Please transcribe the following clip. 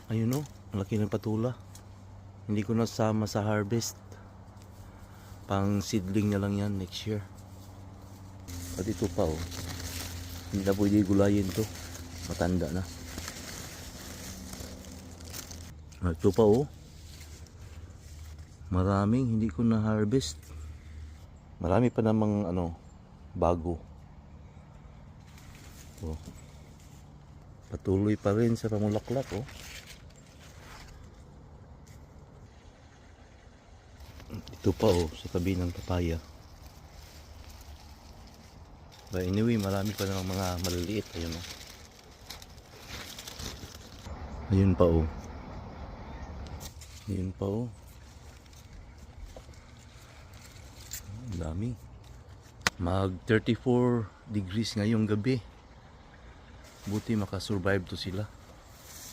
Ayun o, ang laki ng patula. Hindi ko nasama sa harvest. Pang seedling na lang yan next year. At ito pa oh. Hindi na pwede gulayin to. Matanda na. At ito pa oh. Maraming hindi ko na harvest. Marami pa namang bago. Oh. Patuloy pa rin sa pamulaklak oh. Ito pa oh, sa tabi ng papaya. But anyway, marami pa namang mga maliliit. Ayun oh. Ayun pa oh. Ayun pa oh. Ang dami. Mag 34 degrees ngayong gabi. Buti makasurvive to sila.